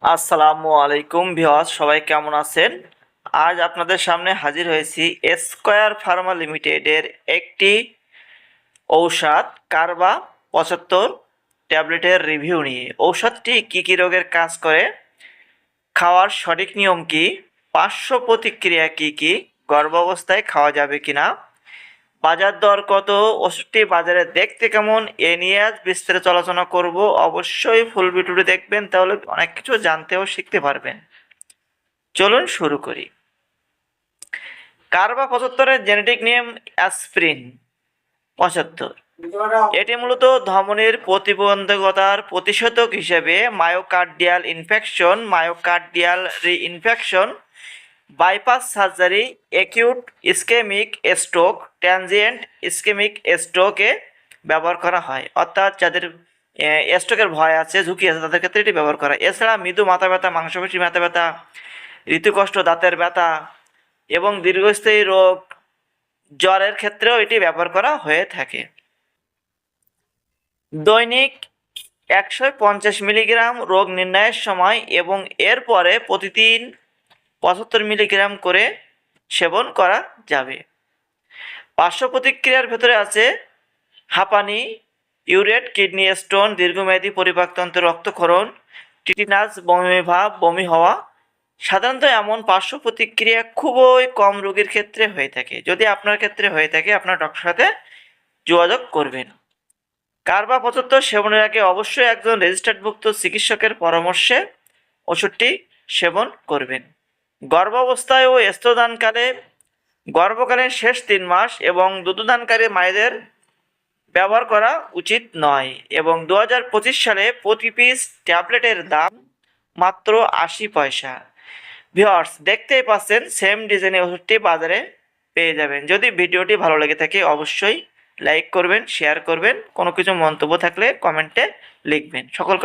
আসসালামু আলাইকুম ভিউয়ার্স, সবাই কেমন আছেন? আজ আপনাদের সামনে হাজির হয়েছি স্কয়ার ফার্মা লিমিটেডের একটি ঔষধ কার্বা 75 ট্যাবলেটের রিভিউ নিয়ে। ঔষধটি কী কী রোগের কাজ করে, খাওয়ার সঠিক নিয়ম কী, পার্শ্ব প্রতিক্রিয়া কী কী, গর্ভাবস্থায় খাওয়া যাবে কিনা, বাজার দর কত, ওষুধটি বাজারে দেখতে কেমন, এ নিয়ে আজ বিস্তারিত আলোচনা করব। অবশ্যই ফুল ভিডিওটি দেখবেন, তাহলে অনেক কিছু জানতে ও শিখতে পারবেন। চলুন শুরু করি। কার্বা 75-এর জেনেটিক নেম অ্যাসপ্রিন 75। এটি মূলত ধমনীর প্রতিবন্ধকতার প্রতিষেধক হিসেবে myocardial infection, myocardial reinfection, bypass surgery, acute ischaemic stroke, transient ischaemic স্ট্রোকে ব্যবহার করা হয়। অর্থাৎ যাদের স্ট্রোকের ভয় আছে, ঝুঁকি আছে, তাদের ক্ষেত্রে এটি ব্যবহার করা হয়। এছাড়া মৃদু মাথা ব্যথা, মাংসপেশি মাথা ব্যথা, ঋতুকষ্ট, দাঁতের ব্যথা এবং দীর্ঘস্থায়ী রোগ, জ্বরের ক্ষেত্রেও এটি ব্যবহার করা হয়ে থাকে। দৈনিক 150 মিলিগ্রাম রোগ নির্ণয়ের সময় এবং এরপরে প্রতিদিন 75 মিলিগ্রাম করে সেবন করা যাবে। পার্শ্ব প্রতিক্রিয়ার ভেতরে আছে হাঁপানি, ইউরেট, কিডনি স্টোন, দীর্ঘমেয়াদী পরিপাকতন্ত্রের রক্তক্ষরণ, টিটিনাস, বমি ভাব, বমি হওয়া। সাধারণত এমন পার্শ্ব প্রতিক্রিয়া খুবই কম রোগীর ক্ষেত্রে হয়ে থাকে। যদি আপনার ক্ষেত্রে হয়ে থাকে, আপনার ডক্টরের সাথে যোগাযোগ করবেন। কার্বা 75 সেবনের আগে অবশ্যই একজন রেজিস্টার্ডভুক্ত চিকিৎসকের পরামর্শে ওষুধটি সেবন করবেন। গর্ভাবস্থায় ও স্তনদানকালে, গর্ভকালীন শেষ 3 মাস এবং দুগ্ধদানকারী মায়েদের ব্যবহার করা উচিত নয়। এবং 2025 সালে প্রতি পিস ট্যাবলেটের দাম মাত্র 80 পয়সা। ভিউয়ার্স, দেখতেই পাচ্ছেন সেম ডিজাইনের ওষুধটি বাজারে পেয়ে যাবেন। যদি ভিডিওটি ভালো লেগে থাকে অবশ্যই লাইক করবেন, শেয়ার করবেন, কোনো কিছু মন্তব্য থাকলে কমেন্টে লিখবেন। সকলকে